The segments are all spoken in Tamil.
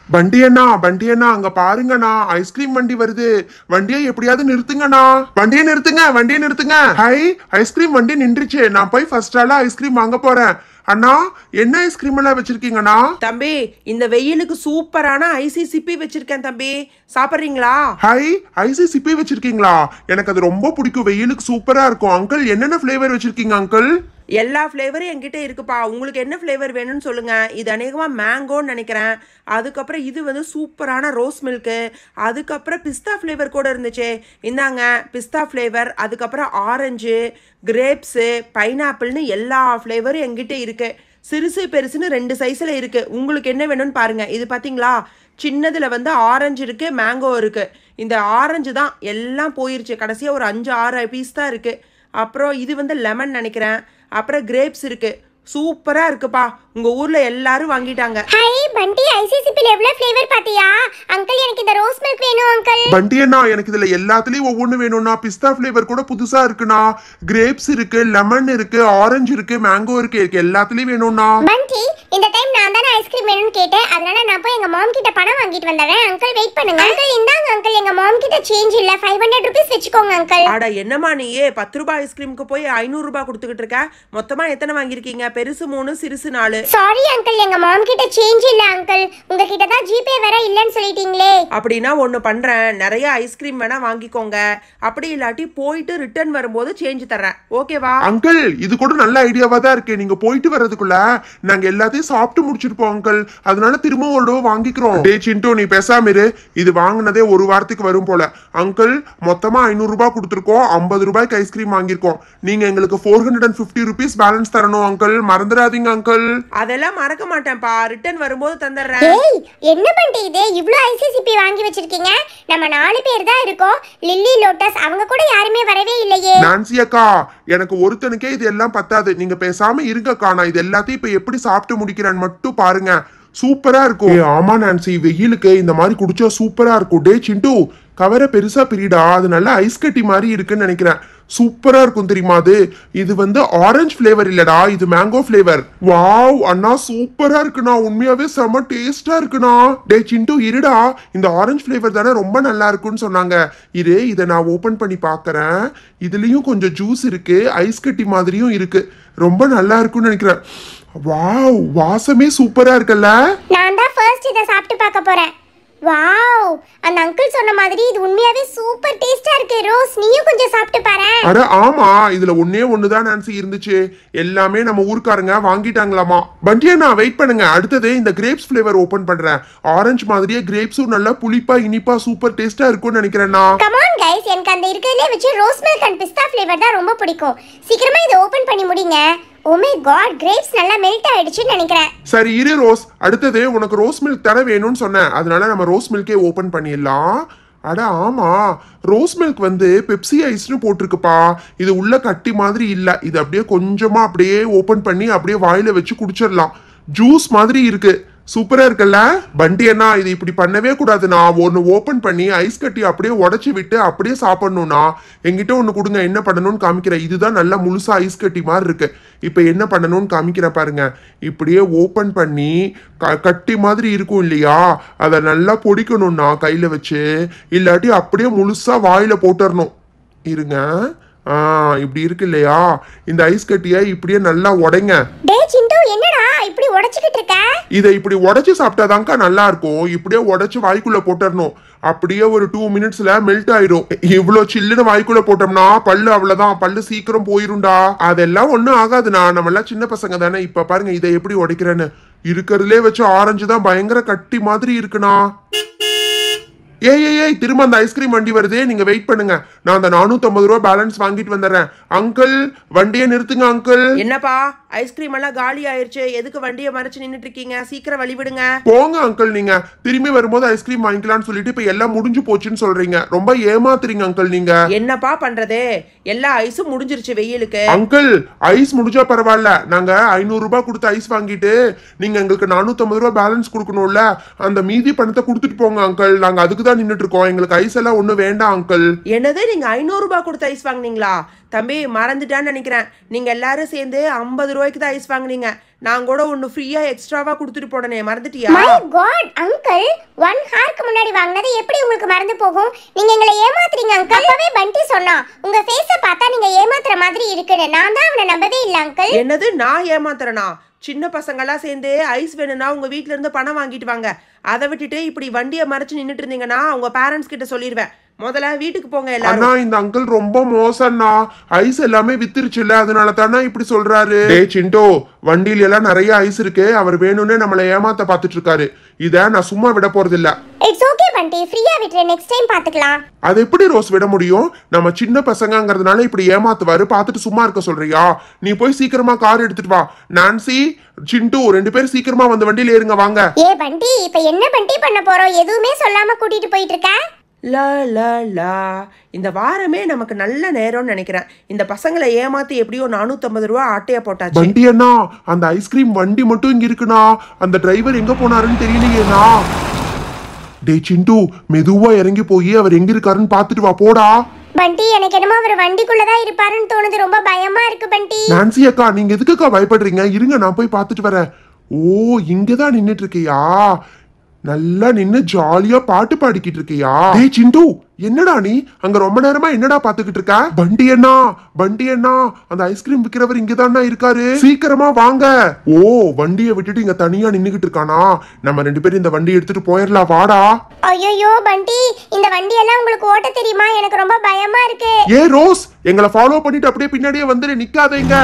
வண்டி அண்ணா அங்க பாருங்கண்ணா, ஐஸ்கிரீம் வண்டி வருது. வண்டியை எப்படியாவது நிறுத்துங்கண்ணா. வண்டியை நிறுத்துங்க. ஹை, ஐஸ்கிரீம் வண்டி நின்றுச்சு. நான் போய் ஃபர்ஸ்ட் ஆளா ஐஸ்கிரீம் வாங்க போறேன். அண்ணா, என்ன ஐஸ்கிரீம் எல்லாம் வச்சிருக்கீங்கண்ணா? தம்பி, இந்த வெயிலுக்கு சூப்பரான ஐசி சிப்பி வச்சிருக்கேன் தம்பி, சாப்பிட்றீங்களா? ஹை, ஐசி சிப்பி வச்சிருக்கீங்களா? எனக்கு அது ரொம்ப பிடிக்கும், வெயிலுக்கு சூப்பரா இருக்கும். அங்கிள், என்னென்ன ஃபிளேவர் வச்சிருக்கீங்க அங்கிள்? எல்லா ஃப்ளேவரும் என்கிட்ட இருக்குப்பா. உங்களுக்கு என்ன ஃப்ளேவர் வேணும்னு சொல்லுங்க. இது அநேகமாக மேங்கோன்னு நினைக்கிறேன். அதுக்கப்புறம் இது வந்து சூப்பரான ரோஸ் மில்க்கு. அதுக்கப்புறம் பிஸ்தா ஃப்ளேவர் கூட இருந்துச்சு. இந்தாங்க பிஸ்தா ஃப்ளேவர். அதுக்கப்புறம் ஆரஞ்சு, கிரேப்ஸு, பைனாப்பிள்னு எல்லா ஃப்ளேவரும் என்கிட்ட இருக்கு. சிறுசு பெருசுன்னு 2 சைஸில் இருக்குது. உங்களுக்கு என்ன வேணும்னு பாருங்கள். இது பார்த்தீங்களா, சின்னதில் வந்து ஆரஞ்சு இருக்குது, மேங்கோ இருக்குது. இந்த ஆரஞ்சு தான் எல்லாம் போயிருச்சு. கடைசியாக ஒரு 5-6 பீஸ் தான் இருக்குது. அப்புறம் இது வந்து லெமன் நினைக்கிறேன். அப்புறம் கிரேப்ஸ் இருக்குது. சூப்பராக இருக்குப்பா. உங்கள் ஊரில் எல்லாரும் வாங்கிட்டாங்க. ஹை பண்டி, ஐசிசிபில எவ்வளவு ஃப்ளேவர் பாத்தியா? அங்கிள், எனக்கு இந்த ரோஸ் மில்க் வேணும் அங்கிள். பண்டி அண்ணா, எனக்கு இதுல எல்லாத்துலயும் ஒவ்வொன்னு வேணும்னா. பிஸ்தா ஃப்ளேவர் கூட புதுசா இருக்குண்ணா. கிரேப்ஸ் இருக்கு, லெமன் இருக்கு, ஆரஞ்சு இருக்கு, மேங்கோ இருக்கு. எனக்கு எல்லாத்துலயும் வேணும்னா. பண்டி, இந்த டைம் நான் தானே ஐஸ்கிரீம் வேணும்னு கேட்டேன். அதனால நான் போய் எங்க மாம் கிட்ட பணம் வாங்கிட்டு வந்தறேன். அங்கிள் வெயிட் பண்ணுங்க. அங்கிள் இந்தாங்க அங்கிள், எங்க மாம் கிட்ட சேஞ்ச் இல்ல. 500 ரூபீஸ் வெச்சுக்கோங்க அங்கிள். அட என்னம்மா நீயே 10 ரூபாய் ஐஸ்கிரீமுக்கு போய் 500 ரூபாய் கொடுத்துக்கிட்டு இருக்க? மொத்தமா எத்தனை வாங்கியிருக்கீங்க? பெருசு 3, சிறுசு 4. சாரி அங்கிள், எங்க மாம் கிட்ட சேஞ்ச் இல்ல அங்கிள். உங்ககிட்ட தான் ஜிபே வேற இல்லன்னு சொல்லிட்டீங்களே. அப்படின்னா ஒன்று பண்ணுறேன், நிறைய ஐஸ்கிரீம் வேணா வாங்கிக்கோங்க. அப்படி இல்லாட்டி போயிட்டு ரிட்டர்ன் வரும்போது சேஞ்ச் தர்றேன். ஓகேவா? அங்கிள், இது கூட நல்ல ஐடியாவா தான் இருக்கு. நீங்க போயிட்டு வர்றதுக்குள்ள நாங்க எல்லாத்தையும் சாப்பிட்டு முடிச்சிருப்போம் அங்கிள். அதனால திரும்ப ஒரு வாங்கிக்கிறோம். டே சிண்டு, நீ பேசாம இரு. இது வாங்கினதே ஒரு வாரத்துக்கு வரும் போல. அங்கிள், மொத்தமா 500 ரூபாய் கொடுத்துருக்கோம். 50 ரூபாய்க்கு ஐஸ்கிரீம் வாங்கியிருக்கோம். நீங்க எங்களுக்கு 450 ரூபீஸ் பேலன்ஸ் தரணும் அங்கிள். மறந்துடாதீங்க அங்கிள். அதெல்லாம் மறக்க மாட்டேன்ப்பா, ரிட்டர்ன் வரும்போது தந்துடுறேன். ஏய், என்ன பண்டி இது? இவ்ளோ ஐசிசிபி வாங்கி வச்சிருக்கீங்க. நம்ம 4 பேர் தான் இருக்கோம். லில்லி, லோட்டஸ் அவங்க கூட யாருமே வரவே இல்லையே. நான்சி அக்கா, எனக்கு ஒருத்தனுக்கே இது எல்லாம் பத்தாது. நீங்க பேசாம இருங்கக்கா. நான் இது எல்லாத்தையும் இப்ப எப்படி சாப்பிட்டு முடிக்கிறேன்னு மட்டும் பாருங்க. சூப்பரா இருக்கும். ஆமா நான்சி, வெயிலுக்கு இந்த மாதிரி குடிச்சா சூப்பரா இருக்கும். டே சிண்டு, கவரை பெருசா பிரிடா. அது நல்ல ஐஸ் கட்டி மாதிரி இருக்குன்னு நினைக்கிறேன். சூப்பரா இருக்கும் தெரியுமா அது? இது வந்து ஆரஞ்சு ஃபிளேவர் இல்லடா, இது மேங்கோ ஃபிளேவர். வாவ் அண்ணா, சூப்பரா இருக்குண்ணா. உண்மையாவே செம டேஸ்டா இருக்குண்ணா. டே சிண்டு இருடா, இந்த ஆரஞ்சு ஃபிளேவர் தானே ரொம்ப நல்லா இருக்குன்னு சொன்னாங்க. இதை நான் ஓபன் பண்ணி பார்க்கறேன். இதுலயும் கொஞ்சம் ஜூஸ் இருக்கு, ஐஸ் கட்டி மாதிரியும் இருக்கு. ரொம்ப நல்லா இருக்குன்னு நினைக்கிறேன். வாவ், வாசமே சூப்பரா இருக்குல்ல. நான் தான் ஃபர்ஸ்ட் இத சாப்பிட்டு பார்க்க போறேன். வாவ், அந்த அங்கிள் சொன்ன மாதிரி இது உண்மையாவே சூப்பர் டேஸ்டா இருக்கு. ரோஸ், நீயும் கொஞ்சம் சாப்பிட்டு பாரு. அட ஆமா, இதுல ஒண்ணுதான் நான்சி இருந்துச்சு. எல்லாமே நம்ம ஊர்க்காரங்க வாங்கிட்டாங்களாமா. பண்டியண்ணா வெயிட் பண்ணுங்க. அடுத்தது இந்த கிரேப்ஸ் ஃபிளேவர் ஓபன் பண்றேன். ஆரஞ்சு மாதிரியே கிரேப்ஸும் நல்லா புளிப்பா இனிப்பா சூப்பர் டேஸ்டா இருக்கும்னு நினைக்கிறேன்னா. கம் ஆன் கைஸ், எனக்கு அந்த இருக்கிறதுலே வச்சு rose milk and pista flavour தான் ரொம்ப பிடிக்கும். சீக்கிரமா இதை ஓபன் பண்ணி முடிங்க. ஓ மை காட், கிரேப்ஸ் நல்லா மெல்ட் ஆயிடுச்சுன்னு நினைக்கிறேன். சரி இரு ரோஸ், அடுத்தது உனக்கு ரோஸ் மில்க் தர வேணும்னு சொன்னேன். அதனால நம்ம ரோஸ் மில்கே ஓபன் பண்ணிடலாம். அட ஆமா, ரோஸ் மில்க் வந்து பெப்சி ஐஸ்னு போட்டிருக்குப்பா. இது உள்ள கட்டி மாதிரி இல்ல. இது அப்படியே கொஞ்சமா அப்படியே ஓபன் பண்ணி அப்படியே வாயில வச்சு குடிச்சிடலாம். ஜூஸ் மாதிரி இருக்கு. சூப்பரா இருக்குல்ல? பண்டி அண்ணா, இது இப்படி பண்ணவே கூடாதுண்ணா. ஒன்னு ஓபன் பண்ணி ஐஸ் கட்டி அப்படியே உடச்சி விட்டு அப்படியே சாப்பிடணும்னா. எங்கிட்ட ஒன்னு கொடுங்க, என்ன பண்ணணும்னு காமிக்கிறேன். இதுதான் நல்லா முழுசா ஐஸ் கட்டி மாதிரி இருக்கு. இப்ப என்ன பண்ணணும்னு காமிக்கிறேன் பாருங்க. இப்படியே ஓபன் பண்ணி கட்டி மாதிரி இருக்கும் இல்லையா, அதை நல்லா பொடிக்கணும்னா கையில வச்சு. இல்லாட்டி அப்படியே முழுசா வாயில போட்டுறணும். இருங்க, இப்படி இருக்கு இல்லையா, இந்த ஐஸ் கட்டியை இப்படியே நல்லா உடைங்க. டேய் சிண்டு, என்னடா இப்படி உடைச்சிட்டு இருக்க? இதை இப்படி உடைச்சு சாப்பிட்டாதான்க்கா நல்லா இருக்கும். இப்படியே உடைச்சு வாய்க்குள்ள போட்டுறணும். அப்படியே ஒரு 2 மினிட்ஸ்ல மெல்ட் ஆயிடும். இவ்வளவு சில்லுன்னு வாய்க்குள்ள போட்டோம்னா பல்லு அவ்வளவுதான், பல்லு சீக்கிரம் போயிரும்டா. அதெல்லாம் ஒண்ணும் ஆகாதுண்ணா, நம்ம எல்லாம் சின்ன பசங்க தானே. இப்ப பாருங்க இதை எப்படி உடைக்கிறேன்னு. இருக்கிறதுலே வச்சு ஆரஞ்சு தான் பயங்கர கட்டி மாதிரி இருக்குண்ணா. ஏய், திரும்ப அந்த ஐஸ்கிரீம் வண்டி வருது, நீங்க வெயிட் பண்ணுங்க. நான் அந்த 450 ரூபாய் பேலன்ஸ் வாங்கிட்டு வந்துடுறேன். அங்கிள், வண்டியை நிறுத்துங்க அங்கிள். என்னப்பா, ஐஸ்கிரீம் எல்லாம் காலி ஆயிருச்சு. எதுக்கு வண்டியை மறைச்சு நின்னுட்டு இருக்கீங்க? சீக்கிரம் வழி விடுங்க. போங்க அங்கிள், நீங்க திரும்பி வரும்போது ஐஸ்கிரீம் வாங்கிக்கலாம்னு சொல்லிட்டு இப்ப எல்லாம் முடிஞ்சு போச்சுன்னு சொல்றீங்க. ரொம்ப ஏமாத்துறீங்க அங்கிள் நீங்க. என்னப்பா பண்றது, எல்லா ஐஸும் முடிஞ்சிருச்சு வெயிலுக்கு. அங்கிள், ஐஸ் முடிஞ்சா பரவாயில்ல. நாங்க 500 ரூபாய் கொடுத்து ஐஸ் வாங்கிட்டு நீங்க எங்களுக்கு 450 ரூபாய் பேலன்ஸ் கொடுக்கணும்ல, அந்த மீதி பணத்தை கொடுத்துட்டு போங்க அங்கிள். நாங்க அதுக்கு தான் நின்னுட்டு இருக்கோம். எங்களுக்கு ஐஸ் எல்லாம் ஒண்ணு வேண்டாம் அங்கிள். என்னது, நீங்க 500 ரூபாய் கொடுத்து ஐஸ் வாங்கினீங்களா? தம்பி மறந்துட்டான்னு நினைக்கிறேன். நீங்க எல்லாரும் சேர்ந்து 50 ரூபாய் ரூபாய்க்கு தான் ஐஸ் வாங்குனீங்க. நான் கூட ஒன்று ஃப்ரீயாக எக்ஸ்ட்ராவாக கொடுத்துட்டு போனேனே, மறந்துட்டியா? மை காட் அங்கிள், 1 ஹார்க்கு முன்னாடி வாங்கினது எப்படி உங்களுக்கு மறந்து போகும்? நீங்க எங்களை ஏமாத்துறீங்க அங்கிள். அப்பவே பண்டி சொன்னா உங்க ஃபேஸை பார்த்தா நீங்க ஏமாத்துற மாதிரி இருக்குன்னு. நான் தான் அவனை நம்பவே இல்லை அங்கிள். என்னது, நான் ஏமாத்துறேனா? சின்ன பசங்களாம் சேர்ந்து ஐஸ் வேணும்னா உங்க வீட்ல இருந்து பணம் வாங்கிட்டு வாங்க. அதை விட்டுட்டு இப்படி வண்டியை மறைச்சு நின்றுட்டு இருந்தீங்கன்னா உங்க பேரண்ட்ஸ் கிட்ட சொல்லிடுவேன். முதல்ல வீட்டுக்கு போங்க எல்லாரும். அண்ணா இந்த அங்கிள் ரொம்ப மோசம்ண்ணா. ஐஸ் எல்லாமே வித்துருச்சுல்ல, அதனால தானே இப்படி சொல்றாரு. டேய் சிண்டோ, வண்டியில எல்லாம் நிறைய ஐஸ் இருக்கு. அவர் வேணும்னே நம்மளை ஏமாத்த பாத்துட்டு இருக்காரு. இத நான் சும்மா விட போறது இல்ல. இட்ஸ் ஓகே பண்டி, ஃப்ரீயா விட்டுரு, நெக்ஸ்ட் டைம் பாத்துக்கலாம். அது எப்படி ரோஸ் விட முடியும்? நம்ம சின்ன பசங்கங்கிறதுனால இப்படி ஏமாத்துவாரு. பாத்துட்டு சும்மா இருக்க சொல்றியா? நீ போய் சீக்கிரமா கார் எடுத்துட்டு வா. நான்சி, சிண்டு 2 பேரும் சீக்கிரமா வந்து வண்டியில ஏறுங்க வாங்க. ஏ பண்டி, இப்ப என்ன பண்டி பண்ண போறோம்? எதுவுமே சொல்லாம கூட்டிட்டு போயிட்டு இருக்க. லா லா லா, இந்த வாரமே நமக்கு நல்ல நேரம்னு நினைக்கிறேன். இந்த பசங்களை ஏமாத்தி எப்படியோ 450 ரூபா ஆட்டையா போட்டாச்சு. வண்டி அண்ணா, அந்த ஐஸ்கிரீம் வண்டி மட்டும் இங்க இருக்குண்ணா. அந்த டிரைவர் எங்க போனாருன்னு தெரியலையேண்ணா. டேய் சிண்டு, மெதுவா இறங்கி போய் அவர் எங்க இருக்காருன்னு பாத்துட்டு வா போடா. பண்டி, எனக்கு என்னமோ அவர் வண்டிக்குள்ளதான் இருப்பாருன்னு தோணுது. ரொம்ப பயமா இருக்கு பண்டி. நான்சி அக்கா, நீங்க எதுக்குக்கா பயப்படுறீங்க? இருங்க நான் போய் பாத்துட்டு வரேன். ஓ, இங்கதான் நின்னுட்டு இருக்கியா? நல்லா நின்னு ஜாலியா பாட்டு பாடிக்கிட்டு இருக்கியா? டேய் சிண்டு, என்னடா நீ அங்க ரொம்ப நேரமா என்னடா பாத்துக்கிட்டு இருக்க? வண்டி அண்ணா, வண்டி அண்ணா, அந்த ஐஸ்கிரீம் விக்கிறவர் இங்கதானா இருக்காரு. சீக்கிரமா வாங்க. ஓ, வண்டியை விட்டுட்டு இங்க தனியா நின்னுகிட்டு இருக்கானா? நம்ம 2 பேரும் இந்த வண்டி எடுத்துட்டு போயிடலாம் வாடா. ஐயோ பண்டி, இந்த வண்டி எல்லாம் உங்களுக்கு ஓட்ட தெரியுமா? எனக்கு ரொம்ப பயமா இருக்கு. ஏ ரோஸ், எங்களை ஃபாலோ பண்ணிட்டு அப்படியே பின்னாடியே வந்துரு, நிக்காதீங்க.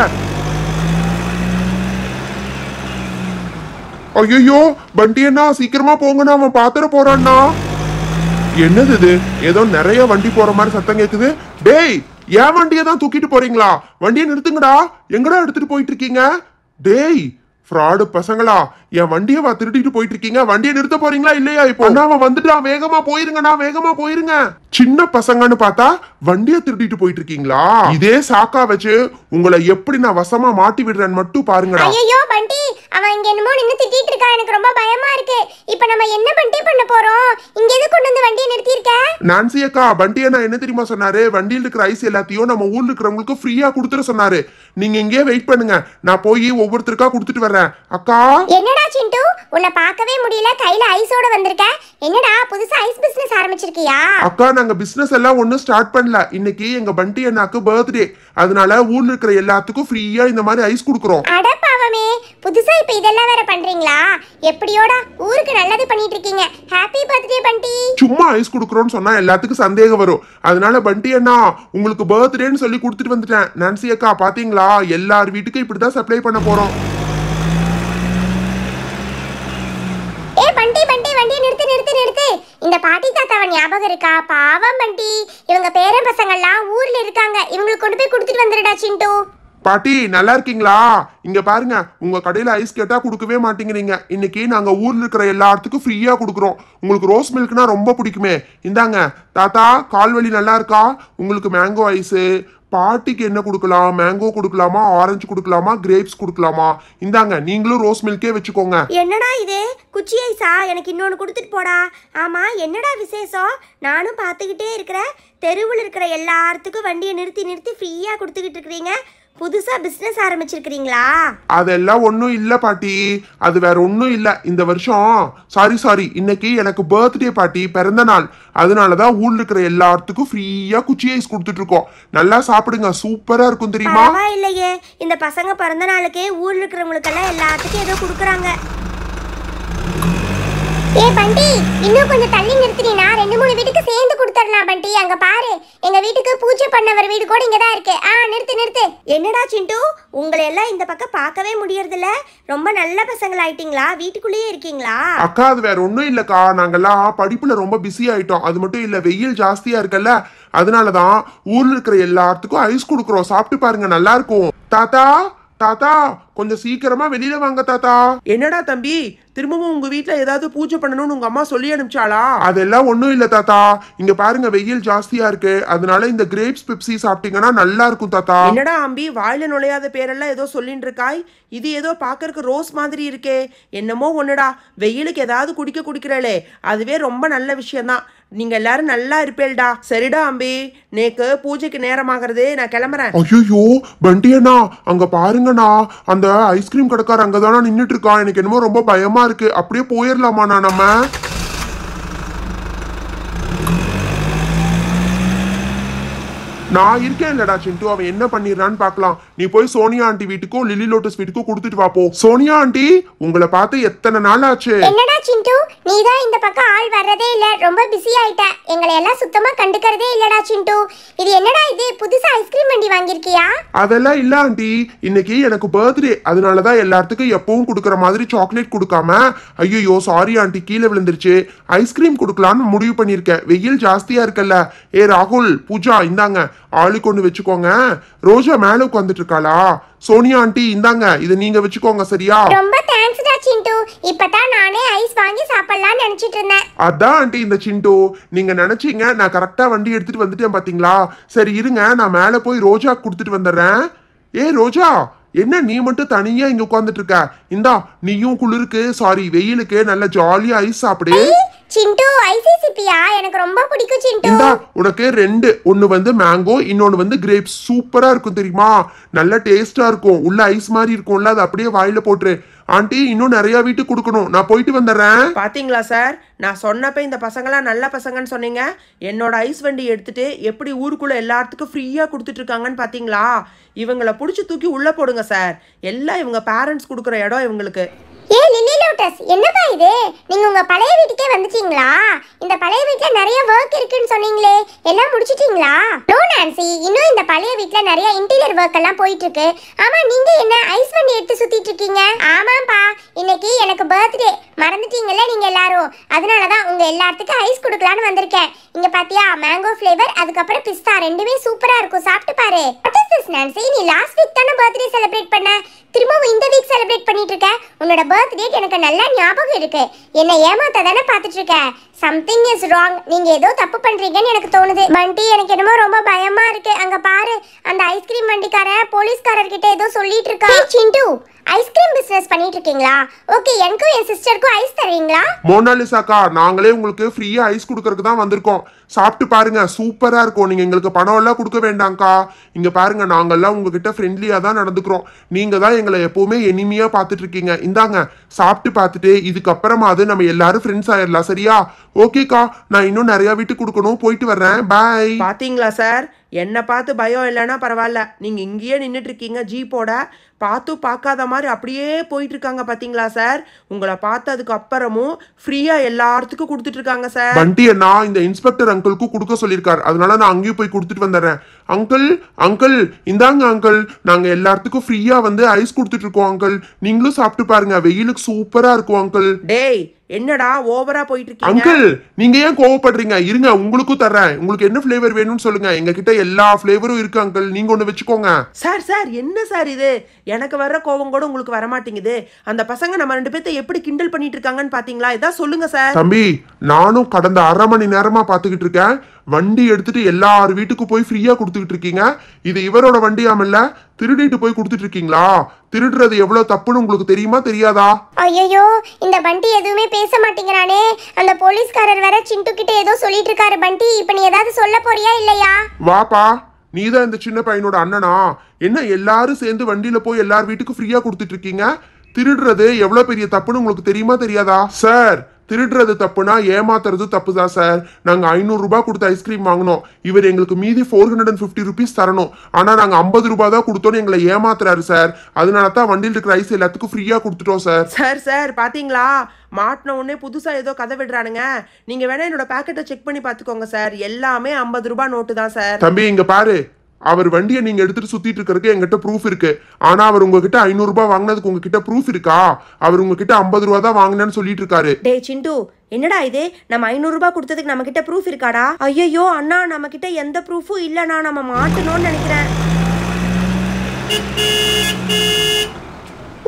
ஐயோ வண்டி அண்ணா, சீக்கிரமா போங்கண்ணா, அவன் பாத்துற போறான்னா. என்னது இது? ஏதோ நிறைய வண்டி போற மாதிரி சத்தம் கேக்குது. டேய், ஏன் வண்டியை தான் தூக்கிட்டு போறீங்களா? வண்டியை நிறுத்துங்கடா. எங்கடா எடுத்துட்டு போயிட்டு இருக்கீங்க? டேய் ஃப்ராடு பசங்களா, என் வண்டியை திருடிட்டு போயிட்டு இருக்கீங்க. வண்டியை நிறுத்த போறீங்களா இல்லையா? இப்போ அவன் வந்துட்டான், வேகமா போயிருங்கண்ணா, வேகமா போயிருங்க. சின்ன பசங்கன்னு பார்த்தா வண்டியை திருடிட்டு போயிட்டு இருக்கீங்களா? இதே சாக்கா வச்சு உங்களை எப்படி நான் வசமா மாட்டி விடுறேன்னு மட்டும் பாருங்கடா. ஐயோ பண்டி, அவன் இங்க என்னமோ நின்னு திட்டிட்டு இருக்கா. எனக்கு ரொம்ப பயமா இருக்கு. இப்போ நம்ம என்ன பண்டி பண்ண போறோம்? இங்க எது கொண்டு வந்து வண்டியை நிறுத்தி இருக்க? நான்சி அக்கா, வண்டியை நான் என்ன தெரியுமா சொன்னாரு? வண்டியில் இருக்கிற ஐஸ் எல்லாத்தையும் நம்ம ஊர்ல இருக்கிறவங்களுக்கு ஃப்ரீயா கொடுத்துட சொன்னாரு. நீங்க இங்கே வெயிட் பண்ணுங்க, நான் போய் ஒவ்வொருத்தருக்கா கொடுத்துட்டு வரேன். அக்கா, என்னடா சிண்டு, உன்னை பார்க்கவே முடியல, கையில ஐஸோட வந்திருக்க. என்னடா புதுசா ஐஸ் பிசினஸ் ஆரம்பிச்சிருக்கியா? அக்கா, நாங்க பிசினஸ் எல்லாம் ஒன்னும் ஸ்டார்ட் பண்ணல. இன்னைக்கு எங்க பண்டி அண்ணாக்கு பர்த்டே, அதனால ஊர்ல இருக்கிற எல்லாத்துக்கும் ஃப்ரீயா இந்த மாதிரி ஐஸ் கொடுக்குறோம். அட பாவமே, புதுசா இப்ப இதெல்லாம் வேற பண்றீங்களா? எப்படியோடா, ஊருக்கு நல்லது பண்ணிட்டு இருக்கீங்க. ஹாப்பி பர்த்டே பண்டி. சும்மா ஐஸ் கொடுக்குறோம்னு சொன்னா எல்லாத்துக்கும் சந்தேகம் வரும். அதனால பண்டி அண்ணா உங்களுக்கு பர்த்டேன்னு சொல்லி கொடுத்துட்டு வந்துட்டேன். நான்சி அக்கா பாத்தீங்களா, எல்லார் வீட்டுக்கும் இப்படிதான் சப்ளை பண்ண போறோம். ஏ பண்டி பண்டி, வண்டியை நிறுத்து நிறுத்து நிறுத்து. இந்த பாட்டி தாத்தாவை ஞாபகம் இருக்கா? பாவம் பண்டி, இவங்க பேரன் பசங்கள்லாம் ஊர்ல இருக்காங்க. இவங்களுக்கு கொண்டு போய் கொடுத்துட்டு வந்துடுடா சிண்டு. பாட்டி நல்லா இருக்கீங்களா? இங்க பாருங்க, உங்க கடையில ஐஸ் கேட்டா கொடுக்கவே மாட்டேங்கிறீங்க. இன்னைக்கு நாங்க ஊர்ல இருக்கிற எல்லாத்துக்கும் ஃப்ரீயா கொடுக்குறோம். உங்களுக்கு ரோஸ் மில்க்னா ரொம்ப பிடிக்குமே. இந்தாங்க தாத்தா, கால்வலி நல்லா இருக்கா? உங்களுக்கு மேங்கோ ஐஸ். பாட்டிக்கு என்ன கொடுக்கலாம்? மேங்கோ கொடுக்கலாமா, ஆரஞ்சு கொடுக்கலாமா, கிரேப்ஸ் கொடுக்கலாமா? இந்தாங்க, நீங்களும் ரோஸ் மில்கே வச்சுக்கோங்க. என்னடா இது, குச்சி ஐஸா? எனக்கு இன்னொன்று கொடுத்துட்டு போடா. ஆமா, என்னடா விசேஷம்? நானும் பார்த்துக்கிட்டே இருக்கிறேன். தெருவில் இருக்கிற எல்லாத்துக்கும் வண்டியை நிறுத்தி நிறுத்தி ஃப்ரீயா கொடுத்துக்கிட்டு இருக்கிறீங்க. புதுசா பிசினஸ் ஆரம்பிச்சிருக்கீங்களா? அதெல்லாம் ஒன்றும் இல்லை பாட்டி, அது வேற ஒன்றும் இல்லை. இந்த வருஷம் சாரி இன்னைக்கு எனக்கு பர்த்டே பாட்டி, பிறந்த நாள். அதனாலதான் ஊர்ல இருக்கிற எல்லாத்துக்கும் ஃப்ரீயா குச்சி ஐஸ் கொடுத்துட்டு இருக்கோம். நல்லா சாப்பிடுங்க, சூப்பரா இருக்கும் தெரியுமா? இல்லையே, இந்த பசங்க பிறந்த நாளுக்கே ஊர்ல இருக்கிறவங்களுக்கெல்லாம் எல்லாத்துக்கும் ஏதோ கொடுக்குறாங்க. ஏ பண்டி, இன்னும் கொஞ்சம் தள்ளி நிறுத்தினா 2-3 வீட்டுக்கு சேர்ந்து கொடுத்துடலாம் பண்டி. அங்க பாரு, எங்க வீட்டுக்கு பூஜை பண்ணவர் வீடு கூட இங்கதான் இருக்கு. நிறுத்து நிறுத்து. என்னடா சிண்டு, உங்களை எல்லாம் இந்த பக்கம் பார்க்கவே முடியறதில்ல. ரொம்ப நல்ல பசங்களாயிட்டீங்களா? வீட்டுக்குள்ளேயே இருக்கீங்களா? அக்கா, அது வேற ஒன்றும் இல்லக்கா, நாங்கெல்லாம் படிப்புல ரொம்ப பிஸி ஆயிட்டோம். அது மட்டும் இல்ல, வெயில் ஜாஸ்தியா இருக்குல்ல, அதனாலதான் ஊர்ல இருக்கிற எல்லாத்துக்கும் ஐஸ் கொடுக்குறோம். சாப்பிட்டு பாருங்க, நல்லா இருக்கும். தாத்தா தாத்தா, கொஞ்சம் சீக்கிரமா வெளியில வாங்க தாத்தா. என்னடா தம்பி, திரும்பவும் உங்க வீட்ல ஏதாவது பூஜை பண்ணணும்னு உங்க அம்மா சொல்லி அனுப்பிச்சாளா? அதெல்லாம் ஒண்ணும் இல்ல தாத்தா. இங்க பாருங்க, வெயில் ஜாஸ்தியா இருக்கு, அதனால இந்த கிரேப்ஸ் பெப்சி சாப்பிட்டீங்கன்னா நல்லா இருக்கும் தாத்தா. என்னடா அம்பி, வாயில நுழையாத பேரெல்லாம் ஏதோ சொல்லிட்டு இருக்காய். இது ஏதோ பாக்கறதுக்கு ரோஸ் மாதிரி இருக்கே. என்னமோ ஒண்ணுடா, வெயிலுக்கு ஏதாவது குடிக்கிறளே, அதுவே ரொம்ப நல்ல விஷயம்தான். நீங்க எல்லாரும் நல்லா இருப்பேல்டா. சரிடா அம்பி, நேக்கு பூஜைக்கு நேரமாகிறது, நான் கிளம்புறேன். ஐயோ பண்டி அண்ணா அங்க பாருங்கண்ணா, அந்த ஐஸ்கிரீம் கடைக்கார அங்கதானா நின்னுட்டு இருக்கான். எனக்கு என்னமோ ரொம்ப பயமா இருக்கு. அப்படியே போயிடலாமாண்ணா நம்ம? நான் இருக்கேன் இல்லடா சிண்டு, அவன் என்ன பண்ணிடுறான்னு பார்க்கலாம். நீ போய் சோனியா ஆண்டி வீட்டுக்கும் லிலி லோட்டஸ் வீட்டுக்கும் கொடுத்துட்டு வாப்போ. சோனியா ஆண்டி, உங்களை பார்த்து எத்தனை நாள் ஆச்சு? என்னடா சிண்டு, நீ தான் இந்த பக்கம் ஆள் வர்றதே இல்ல, ரொம்ப பிஸி ஆயிட்ட. எங்களை எல்லாம் சுத்தமா கண்டுக்கிறதே இல்லடா சிண்டு. இது என்னடா இது, புதுசா ஐஸ்கிரீம் வண்டி வாங்கியிருக்கியா? அதெல்லாம் இல்ல ஆண்டி, இன்னைக்கு எனக்கு பர்த்டே, அதனாலதான் எல்லாத்துக்கும் எப்பவும் கொடுக்குற மாதிரி சாக்லேட் கொடுக்காம, ஐயோ சாரி ஆண்டி கீழே விழுந்துருச்சு, ஐஸ்கிரீம் கொடுக்கலான்னு முடிவு பண்ணிருக்கேன். வெயில் ஜாஸ்தியா இருக்குல்ல. ஏ ராகுல், பூஜா இந்தாங்க, ஆளுக்கு ஒண்ணு வச்சுக்கோங்க. ரோஜா மேல உட்காந்துட்டு இருக்காளா? சோனியா ஆண்டி இந்தாங்க, இதை நீங்க வச்சுக்கோங்க சரியா? ரொம்ப தேங்க்ஸ்டா சிண்டு. இப்பதான் நானே ஐஸ் வாங்கி சாப்பிடலாம்னு நினைச்சிட்டு இருந்தேன். அதான் ஆண்டி இந்த சிண்டு, நீங்க நினைச்சீங்க, நான் கரெக்டா வண்டி எடுத்துட்டு வந்துட்டேன் பாத்தீங்களா? சரி இருங்க, நான் மேல போய் ரோஜா கொடுத்துட்டு வந்துடுறேன். ஏ ரோஜா, என்ன நீ மட்டும் தனியா இங்க உட்காந்துட்டு இருக்க? இந்தா நீயும் குளிருக்கு சாரி வெயிலுக்கு நல்ல ஜாலியா ஐஸ் சாப்பிடு. சிண்டு, ஐசிசிபியா எனக்கு ரொம்ப பிடிக்கும் சிண்டு. இந்தா உனக்கு ரெண்டு, ஒன்னு வந்து மேங்கோ, இன்னொன்னு வந்து கிரேப்ஸ். சூப்பரா இருக்கும் தெரியுமா? நல்ல டேஸ்டா இருக்கும், உள்ள ஐஸ் மாதிரி இருக்கும்ல, அது அப்படியே வாயில போட்டுரு. ஆண்டி இன்னும் நிறைய வீட்டுக்கு கொடுக்கணும், நான் போயிட்டு வந்துடுறேன். பாத்தீங்களா சார், நான் சொன்னப்ப இந்த பசங்களாம் நல்ல பசங்கன்னு சொன்னீங்க. என்னோட ஐஸ் வண்டி எடுத்துட்டு எப்படி ஊருக்குள்ள எல்லாத்துக்கும் ஃப்ரீயா கொடுத்துட்டு இருக்காங்கன்னு பாத்தீங்களா? இவங்களை பிடிச்சி தூக்கி உள்ள போடுங்க சார். எல்லாம் இவங்க பேரண்ட்ஸ் கொடுக்குற இடம் இவங்களுக்கு. ஏ லிலி லோட்டஸ், என்னப்பா இது? நீங்க உங்க பழைய வீட்டுக்கே வந்துட்டீங்களா? இந்த பழைய வீட்ல நிறைய வர்க் இருக்குன்னு சொன்னீங்களே, எல்லாம் முடிச்சிட்டீங்களா? நோ நான்சி, இன்னும் இந்த பழைய வீட்ல நிறைய இன்டீரியர் வர்க் எல்லாம் போயிட்டு இருக்கு. ஆமா, நீங்க என்ன ஐஸ் வண்டி எடுத்து சுத்திட்டு இருக்கீங்க? ஆமாப்பா, இன்னைக்கு எனக்கு பர்த்டே, மறந்துட்டீங்கல்ல நீங்க எல்லாரும். அதனாலதான் உங்க எல்லாத்துக்கும் ஐஸ் கொடுக்கலான்னு வந்திருக்கேன். இங்க பாத்தியா, மேங்கோ ஃபிளேவர், அதுக்கப்புறம் பிஸ்தா, ரெண்டுமே சூப்பரா இருக்கும், சாப்பிட்டு பாரு. What is this Nancy? நீ லாஸ்ட் வீக் தானே பர்த்டே செலிப்ரேட் பண்ண, திரும்பவும் இந்த வீக் செலிப்ரேட் பண்ணிட்டு இருக்க. உன்னோட பர்த்டே எனக்கு நல்லா ஞாபகம் இருக்கு. என்ன ஏமாத்த தானே பார்த்துட்டு இருக்க. Something is wrong. நீங்க ஏதோ தப்பு பண்றீங்கன்னு எனக்கு தோணுது. பண்டி, எனக்கு என்னமோ ரொம்ப பயமா இருக்கு. அங்க பாரு, அந்த ஐஸ்கிரீம் வண்டிக்காரன் போலீஸ்காரர்கிட்ட ஏதோ சொல்லிட்டு இருக்கா. சிண்டு, ஐஸ்கிரீம் பிசினஸ் பண்ணிட்டு இருக்கீங்களா? ஓகே, எனக்கும் என் சிஸ்டருக்கும் ஐஸ் தருவீங்களா? மோனாலிசாக்கா, நாங்களே உங்களுக்கு ஃப்ரீயா ஐஸ் கொடுக்கறதுக்கு தான் வந்திருக்கோம். சாப்பிட்டு பாருங்க, சூப்பரா இருக்கும். நீங்க எங்களுக்கு பணம் எல்லாம் கொடுக்க வேண்டாம்க்கா. இங்க பாருங்க, நாங்கெல்லாம் உங்ககிட்ட ஃப்ரெண்ட்லியா தான் நடந்துக்கிறோம். நீங்க தான் எங்களை எப்பவுமே எனிமியா பார்த்துட்டு இருக்கீங்க. இந்தாங்க, சாப்பிட்டு பார்த்துட்டு இதுக்கப்புறமா அது நம்ம எல்லாரும் ஃப்ரெண்ட்ஸ் ஆயிடலாம் சரியா? ஓகேக்கா, நான் இன்னும் நிறைய வீட்டுக்கு கொடுக்கணும், போயிட்டு வர்றேன். பாய். பாத்தீங்களா சார், என்னை பார்த்து பயம் இல்லைன்னா பரவாயில்ல, நீங்க இங்கேயே நின்றுட்டு இருக்கீங்க ஜீப்போட, பார்த்து பார்க்காத மாதிரி அப்படியே போயிட்டு இருக்காங்க. பாத்தீங்களா சார், உங்களை பார்த்ததுக்கு அப்புறமும் ஃப்ரீயா எல்லாத்துக்கும் கொடுத்துட்டு இருக்காங்க சார். பண்டி அண்ணா இந்த இன்ஸ்பெக்டர் அங்கிளுக்கும் கொடுக்க சொல்லியிருக்காரு, அதனால நான் அங்கேயும் போய் கொடுத்துட்டு வந்துடுறேன். அங்கிள் அங்கிள் இந்தாங்க அங்கிள், நாங்க எல்லாத்துக்கும் ஃப்ரீயா வந்து ஐஸ் கொடுத்துட்டு இருக்கோம் அங்கிள். நீங்களும் சாப்பிட்டு பாருங்க, வெயிலுக்கு சூப்பரா இருக்கும் அங்கிள். டேய், என்னடா ஓவரா போயிட்டு இருக்கீங்க? அங்கிள் நீங்க ஏன் கோவப்படுறீங்க? இருங்க, உங்களுக்கும் தர்றேன். உங்களுக்கு என்ன ஃபிளேவர் வேணும்னு சொல்லுங்க, எங்க கிட்ட எல்லா ஃபிளேவரும் இருக்கு அங்கிள், நீங்க ஒண்ணு வச்சுக்கோங்க. சார் சார், என்ன சார் இது? எனக்கு வர்ற கோவம் கூட உங்களுக்கு வர மாட்டேங்குது. அந்த பசங்க நம்ம ரெண்டு பேர்த்த எப்படி கிண்டல் பண்ணிட்டு இருக்காங்கன்னு பாத்தீங்களா? இதான் சொல்லுங்க சார். தம்பி, நானும் கடந்த 1/2 மணி நேரமா பாத்துக்கிட்டு இருக்கேன். வண்டி எடுத்துட்டு எல்லார் வீட்டுக்கும் போய் ஃப்ரீயா கொடுத்துக்கிட்டு இருக்கீங்க. இது இவரோட வண்டியாமல்ல, திருடிட்டு போய் கொடுத்துட்டு இருக்கீங்களா? திருடுறது எவ்வளவு தப்புன்னு உங்களுக்கு தெரியுமா தெரியாதா? ஐயோ, இந்த பண்டி எதுவுமே பேச மாட்டேங்கிறானே. அந்த போலீஸ்காரர் வேற சிண்டு கிட்ட ஏதோ சொல்லிட்டு இருக்காரு. பண்டி, இப்ப நீ ஏதாவது சொல்ல போறியா இல்லையா? வாப்பா, நீதான் இந்த சின்ன பையனோட அண்ணனா? என்ன எல்லாரும் சேர்ந்து வண்டியில போய் எல்லார் வீட்டுக்கும் ஃப்ரீயா கொடுத்துட்டு இருக்கீங்க? திருடுறது எவ்வளவு பெரிய தப்புன்னு உங்களுக்கு தெரியுமா தெரியாதா? சார், திருடுறது தப்புனா ஏமாத்துறது தப்பு தான் சார். நாங்க 500 ரூபாய் கொடுத்து ஐஸ்கிரீம் வாங்கினோம், இவர் எங்களுக்கு மீதி 450 ருபீஸ் தரணும். ஆனா நாங்க 50 ரூபாய் தான் கொடுத்தோன்னு எங்களை ஏமாத்துறாரு சார். அதனால தான் வண்டியில் இருக்கிற ஐஸ் எல்லாத்துக்கும் ஃப்ரீயா கொடுத்துட்டோம் சார். சார் சார், பாத்தீங்களா, மாட்டின உடனே புதுசா ஏதோ கதை விடுறானுங்க. நீங்க வேணா என்னோட பேக்கெட்டை செக் பண்ணி பாத்துக்கோங்க சார், எல்லாமே 50 ரூபாய் நோட்டு தான் சார். தம்பி இங்க பாரு, அவர் வண்டியை நீங்க எடுத்துட்டு சுத்திட்டு இருக்கிறதுக்கு எங்கிட்ட ப்ரூஃப் இருக்கு. ஆனா அவர் உங்ககிட்ட 500 ரூபாய் வாங்கினதுக்கு உங்ககிட்ட ப்ரூஃப் இருக்கா? அவர் உங்ககிட்ட 50 ரூபாய் தான் வாங்கினேன்னு சொல்லிட்டு இருக்காரு. டே சிண்டு, என்னடா இது? நம்ம 500 ரூபாய் கொடுத்ததுக்கு நம்ம கிட்ட ப்ரூஃப் இருக்காடா? ஐயோ அண்ணா, நம்ம கிட்ட எந்த ப்ரூஃபும் இல்லண்ணா, நம்ம மாட்டணும்னு நினைக்கிறேன்.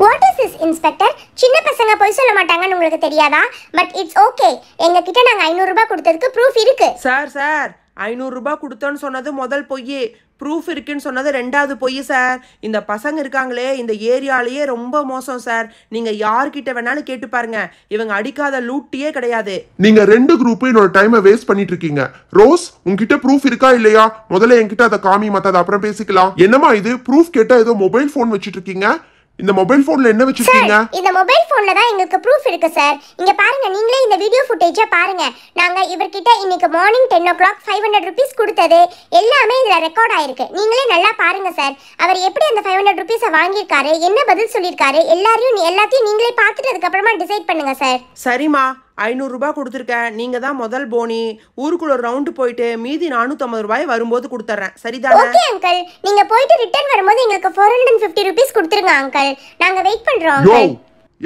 What is this inspector? சின்ன பசங்க போய் சொல்ல மாட்டாங்கன்னு உங்களுக்கு தெரியாதா? பட் இட்ஸ் ஓகே, எங்க கிட்ட நாங்க 500 ரூபாய் கொடுத்ததுக்கு ப்ரூஃப் இருக்கு. சார் சார், 500 ரூபாய் கொடுத்தோன்னு சொன்னது முதல் பொய். ப்ரூஃப் இருக்குன்னு சொன்னது ரெண்டாவது பொய் சார். இந்த பசங்க இருக்காங்களே இந்த ஏரியாலேயே ரொம்ப மோசம் சார். நீங்க யார்கிட்ட வேணாலும் கேட்டு பாருங்க, இவங்க அடிக்காத லூட்டியே கிடையாது. நீங்க ரெண்டு குரூப்பும் என்னோட டைமை வேஸ்ட் பண்ணிட்டு இருக்கீங்க. ரோஸ், உங்ககிட்ட ப்ரூஃப் இருக்கா இல்லையா? முதல்ல என்கிட்ட அதை காமி, மத்தத அப்புறம் பேசிக்கலாம். என்னமா இது ப்ரூஃப் கேட்டா ஏதோ மொபைல் போன் வச்சிட்டு இருக்கீங்க? இந்த மொபைல் போன்ல என்ன வச்சிருக்கீங்க? இந்த மொபைல் போன்ல தான் எங்களுக்கு ப்ரூஃப் இருக்கு சார். இங்க பாருங்க, நீங்களே இந்த வீடியோ ஃபுட்டேஜை பாருங்க. நாங்க இவர்கிட்ட இன்னைக்கு மார்னிங் 10 o'clock 500 rupees கொடுத்தது எல்லாமே இதுல ரெக்கார்ட் ஆயிருக்கு. நீங்களே நல்லா பாருங்க சார். அவர் எப்படி அந்த 500 rupees வாங்கியிருக்காரு, என்ன பதில் சொல்லியிருக்காரு, எல்லாத்தையும் நீங்களே பார்த்துட்டு அதுக்கப்புறமா டிசைட் பண்ணுங்க சார். சரிம்மா, 500 ரூபாய் கொடுத்துருக்கேன். நீங்க தான் முதல் போனி. ஊருக்குள்ள ஒரு ரவுண்டு போயிட்டு மீதி 450 ரூபாய் வரும்போது கொடுத்துறேன். சரிதானே? ஓகே அங்கிள், நீங்க போயிட்டு ரிட்டர்ன் வரும்போது எங்களுக்கு 450 rupees கொடுத்துருங்க அங்கிள். நாங்க வெயிட் பண்றோம் யோ, அங்கிள்.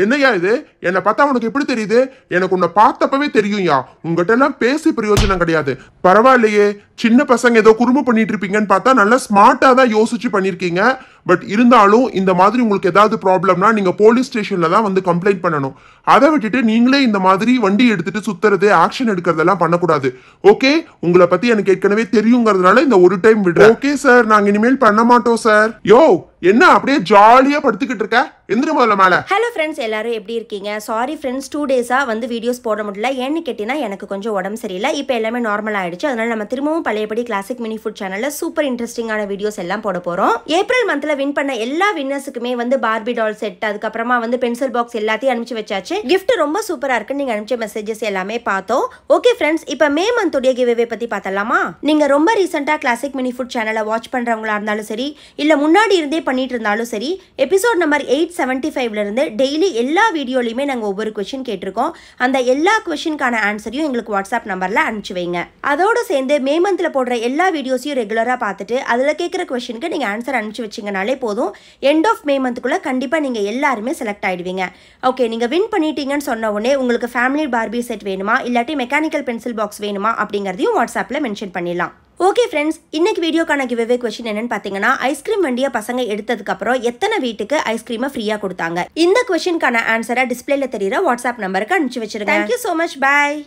என்னையா இது? என்ன பார்த்தா உனக்கு எப்படி தெரியுது? எனக்கு உன்னை பார்த்தப்பவே தெரியும்யா. உங்ககிட்ட எல்லாம் பேசி பிரயோஜனம் கிடையாது. பரவாயில்லையே, சின்ன பசங்க ஏதோ குறும்பு பண்ணிட்டு இருப்பீங்கன்னு பார்த்தா நல்லா ஸ்மார்ட்டா தான் யோசிச்சு பண்ணிருக்கீங்க. பட் இருந்தாலும் இந்த மாதிரி உங்களுக்கு ஏதாவது ப்ராப்ளம்னா நீங்க போலீஸ் ஸ்டேஷன்ல தான் வந்து கம்ப்ளைண்ட் பண்ணணும். அதை விட்டுட்டு நீங்களே இந்த மாதிரி வண்டி எடுத்துட்டு சுத்துறது, ஆக்ஷன் எடுக்கிறதெல்லாம் பண்ணக்கூடாது. ஓகே, உங்களை பத்தி எனக்கு ஏற்கனவே தெரியுங்கிறதுனால இந்த ஒரு டைம் விடுறேன். ஓகே சார், நாங்க இனிமேல் பண்ண மாட்டோம் சார். யோ, என்ன அப்படியே ஜாலியா படுத்துக்கிட்டு இருக்க? எந்திர முதல்ல மேல. ஹலோ ஃப்ரெண்ட்ஸ், எல்லாரும் எப்படி இருக்கீங்க? சாரி ஃப்ரெண்ட்ஸ், 2 days-ஆ வந்து வீடியோஸ் போட முடியல. ஏன்னு கேட்டீங்கன்னா எனக்கு கொஞ்சம் உடம்பு சரியில்லை. இப்போ எல்லாமே நார்மல் ஆயிடுச்சு. அதனால நம்ம திரும்பவும் பழையபடி கிளாசிக் மினி ஃபுட் சேனல்ல சூப்பர் இன்ட்ரெஸ்டிங்கான வீடியோஸ் எல்லாம் போட போறோம். ஏப்ரல் மந்த்ல வின் பண்ண எல்லா வின்னர்ஸுக்குமே வந்து பார்பி டால் செட், அதுக்கப்புறமா வந்து பென்சில் பாக்ஸ் எல்லாத்தையும் அனுப்பிச்சு வச்சாச்சு. கிஃப்ட் ரொம்ப சூப்பரா இருக்கு. நீங்க அனுப்பிச்ச மெசேஜஸ் எல்லாமே பார்த்தோம். ஓகே ஃப்ரெண்ட்ஸ், இப்போ மே மந்தோடைய கிவ்அவே பத்தி பார்த்தலாமா? நீங்க ரொம்ப ரீசெண்டா கிளாசிக் மினி ஃபுட் சேனலை வாட்ச் பண்றவங்களா இருந்தாலும் சரி, இல்ல முன்னாடி இருந்தே பண்ணிட்டு இருந்தாலும் சரி, எபிசோட் நம்பர் 875ல இருந்து டெய்லி எல்லா வீடியோலையுமே நாங்கள் ஒவ்வொரு கொஸ்டின் கேட்டிருக்கோம். அந்த எல்லா கொஸ்டினுக்கான ஆன்சரையும் எங்களுக்கு வாட்ஸ்அப் நம்பரில் அனுப்பிச்சு வைங்க. அதோடு சேர்ந்து மே மந்தில் போடுற எல்லா வீடியோஸையும் ரெகுலராக பார்த்துட்டு அதில் கேட்குற கொஸ்டினுக்கு நீங்கள் ஆன்சர் அனுப்பிச்சு வச்சிங்கனாலே போதும். எண்ட் ஆஃப் மே மந்த்துக்குள்ளே கண்டிப்பாக நீங்கள் எல்லாருமே செலக்ட் ஆகிடுவீங்க. ஓகே, நீங்கள் வின் பண்ணிட்டீங்கன்னு சொன்ன உடனே உங்களுக்கு ஃபேமிலி பார்பி செட் வேணுமா, இல்லாட்டி மெக்கானிக்கல் பென்சில் பாக்ஸ் வேணுமா அப்படிங்கிறதையும் வாட்ஸ்அப்பில் மென்ஷன் பண்ணிடலாம். ஓகே ஃப்ரெண்ட்ஸ், இன்னைக்கு வீடியோக்கான கிவ்அவே கொஸ்டின் என்னன்னு பார்த்தீங்கன்னா, ஐஸ்கிரீம் வண்டியை பசங்க எடுத்ததுக்கப்புறம் எத்தனை வீட்டுக்கு ஐஸ்கிரீமை ஃப்ரீயாக கொடுத்தாங்க? இந்த கொஸ்டினுக்கான ஆன்சரை டிஸ்பிளேல தெரியுற வாட்ஸ்அப் நம்பருக்கு அனுப்பிச்சு வச்சிருங்க. தேங்க்யூ ஸோ மச், பாய்.